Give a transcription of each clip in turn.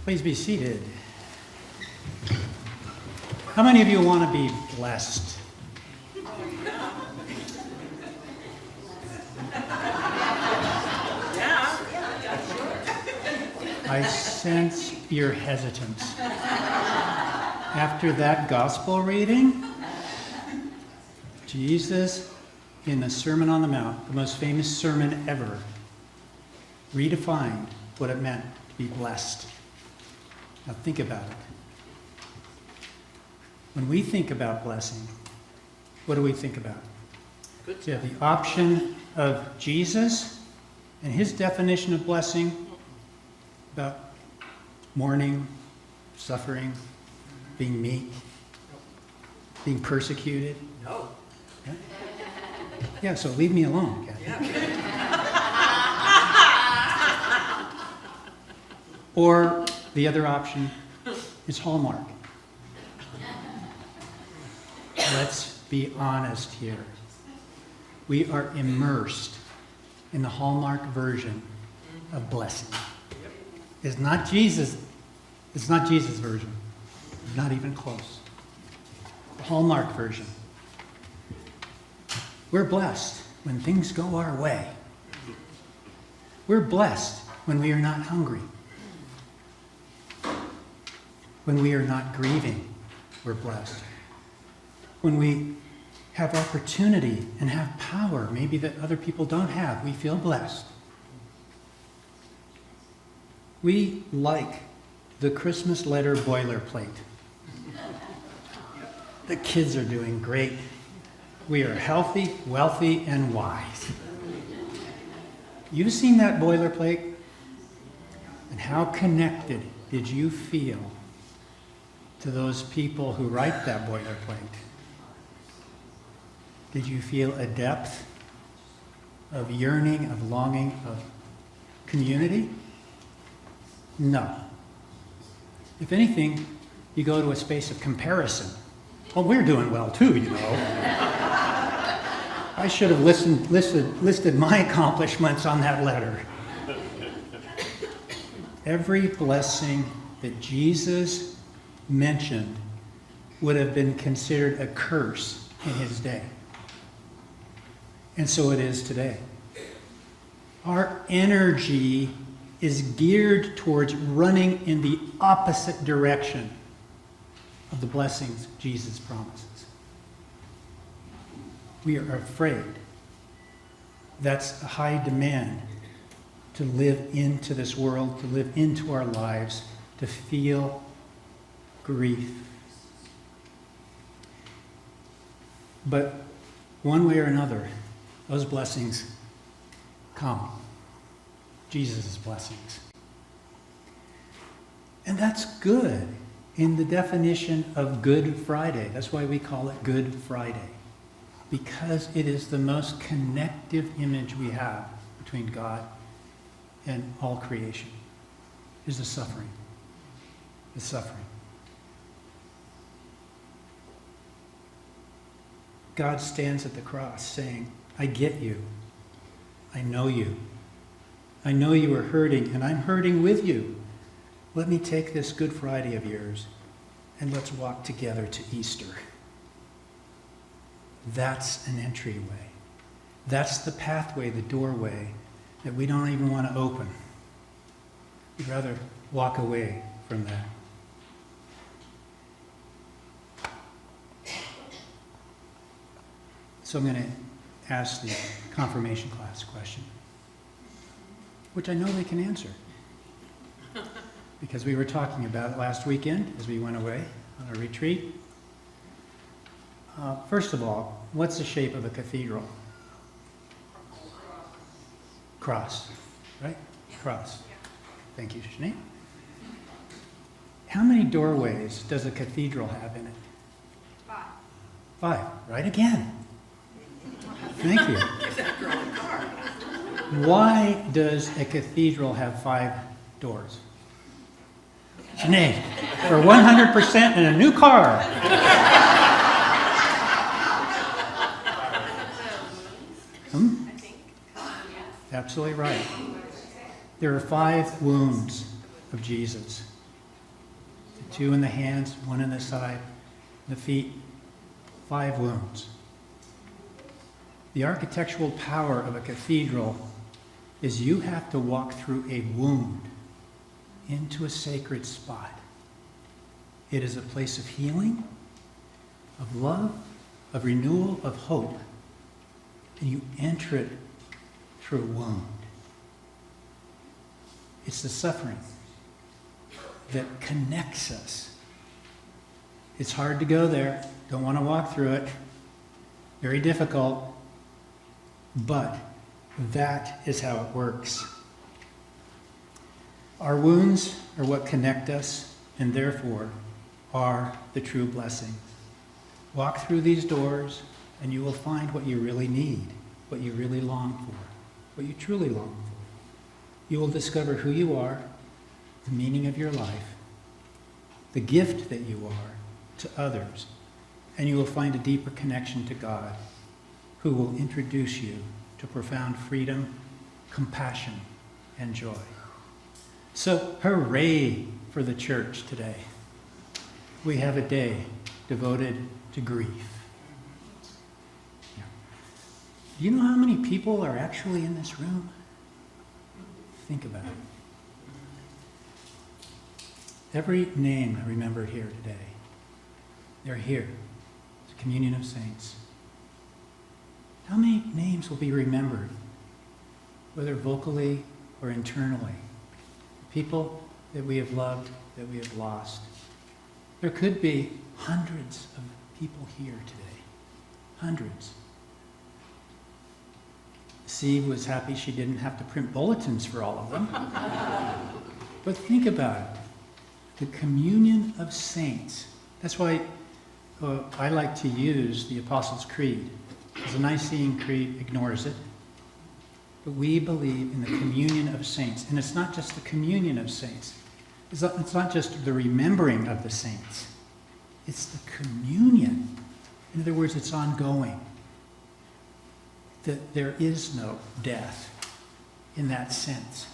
Please be seated. How many of you want to be blessed? I sense your hesitance. After that gospel reading, Jesus, in the Sermon on the Mount, the most famous sermon ever, redefined what it meant to be blessed. Now think about it. When we think about blessing, what do we think about? You have the option of Jesus and his definition of blessing about mourning, suffering, being meek, being persecuted. No. Yeah, so leave me alone, Kathy. Or the other option is Hallmark. Let's be honest here. We are immersed in the Hallmark version of blessing. It's not Jesus' version. Not even close. The Hallmark version. We're blessed when things go our way. We're blessed when we are not hungry. When we are not grieving, we're blessed. When we have opportunity and have power, maybe that other people don't have, we feel blessed. We like the Christmas letter boilerplate. The kids are doing great. We are healthy, wealthy, and wise. You've seen that boilerplate? And how connected did you feel to those people who write that boilerplate? Did you feel a depth of yearning, of longing, of community? No. If anything, you go to a space of comparison. Well, we're doing well too, you know. I should have listed my accomplishments on that letter. Every blessing that Jesus mentioned would have been considered a curse in his day. And so it is today. Our energy is geared towards running in the opposite direction of the blessings Jesus promises. We are afraid. That's a high demand to live into this world, to live into our lives, to feel grief. But one way or another, those blessings come. Jesus' blessings. And that's good in the definition of Good Friday. That's why we call it Good Friday. Because it is the most connective image we have between God and all creation. Is the suffering. The suffering. God stands at the cross saying, I get you. I know you. I know you are hurting, and I'm hurting with you. Let me take this Good Friday of yours, and let's walk together to Easter. That's an entryway. That's the pathway, the doorway, that we don't even want to open. We'd rather walk away from that. So I'm going to ask the confirmation class question, which I know they can answer, because we were talking about it last weekend as we went away on a retreat. First of all, what's the shape of a cathedral? Cross, right? Cross. Thank you, Sinead. How many doorways does a cathedral have in it? 5. 5. Right again. Thank you. Why does a cathedral have 5 doors? Sinead, for 100% in a new car. Absolutely right. There are 5 wounds of Jesus. the 2 in the hands, 1 in the side, the feet, 5 wounds. The architectural power of a cathedral is you have to walk through a wound into a sacred spot. It is a place of healing, of love, of renewal, of hope. And you enter it through a wound. It's the suffering that connects us. It's hard to go there. Don't want to walk through it. Very difficult. But that is how it works. Our wounds are what connect us, and therefore are the true blessings. Walk through these doors, and you will find what you really need, what you really long for, what you truly long for. You will discover who you are, the meaning of your life, the gift that you are to others, and you will find a deeper connection to God, who will introduce you to profound freedom, compassion, and joy. So, hooray for the church today. We have a day devoted to grief. Yeah. Do you know how many people are actually in this room? Think about it. Every name remembered here today, they're here. It's a communion of saints. How many names will be remembered, whether vocally or internally? People that we have loved, that we have lost. There could be hundreds of people here today. Hundreds. Steve was happy she didn't have to print bulletins for all of them. But think about it. The communion of saints. That's why I like to use the Apostles' Creed. Because the Nicene Creed ignores it. But we believe in the communion of saints. And it's not just the communion of saints. It's not just the remembering of the saints. It's the communion. In other words, it's ongoing. That there is no death in that sense.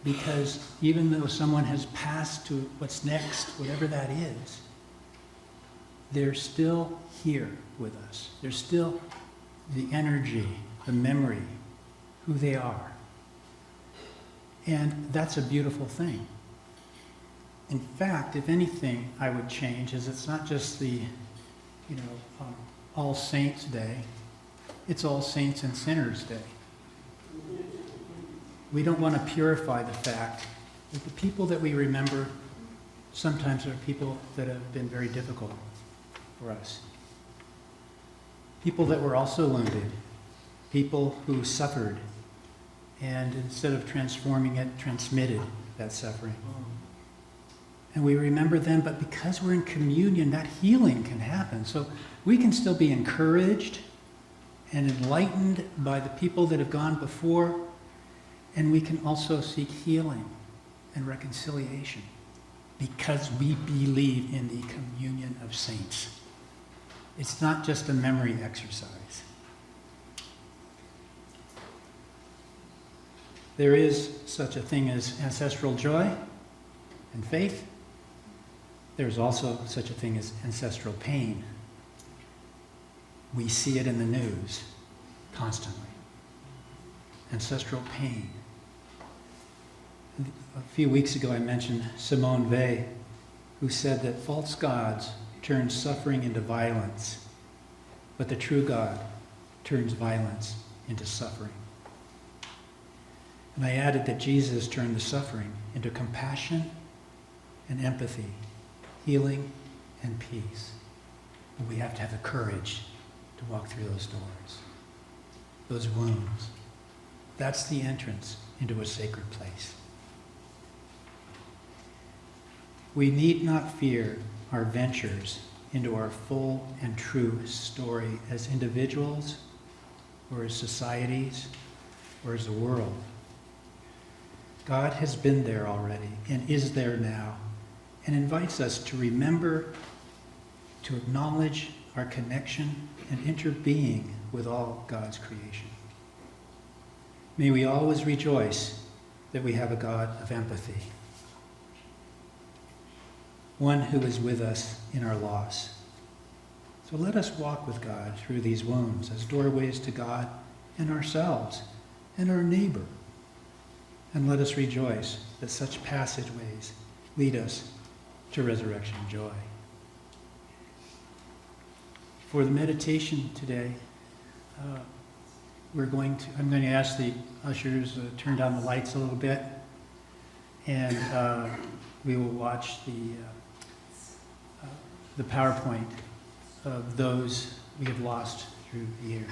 Because even though someone has passed to what's next, whatever that is, they're still here with us. There's still the energy, the memory, who they are. And that's a beautiful thing. In fact, if anything I would change is it's not just the, All Saints Day. It's All Saints and Sinners Day. We don't want to purify the fact that the people that we remember sometimes are people that have been very difficult for us. People that were also wounded. People who suffered and instead of transforming it, transmitted that suffering. And we remember them, but because we're in communion, that healing can happen. So we can still be encouraged and enlightened by the people that have gone before, and we can also seek healing and reconciliation because we believe in the communion of saints. It's not just a memory exercise. There is such a thing as ancestral joy and faith. There's also such a thing as ancestral pain. We see it in the news constantly. Ancestral pain. A few weeks ago I mentioned Simone Weil, who said that false gods turn suffering into violence, but the true God turns violence into suffering. And I added that Jesus turned the suffering into compassion and empathy, healing and peace. But we have to have the courage to walk through those doors, those wounds. That's the entrance into a sacred place. We need not fear our ventures into our full and true story as individuals or as societies or as a world. God has been there already and is there now and invites us to remember, to acknowledge our connection and interbeing with all God's creation. May we always rejoice that we have a God of empathy. one who is with us in our loss. So let us walk with God through these wounds as doorways to God and ourselves and our neighbor. And let us rejoice that such passageways lead us to resurrection joy. For the meditation today, I'm going to ask the ushers to turn down the lights a little bit, and we will watch the PowerPoint of those we have lost through the years.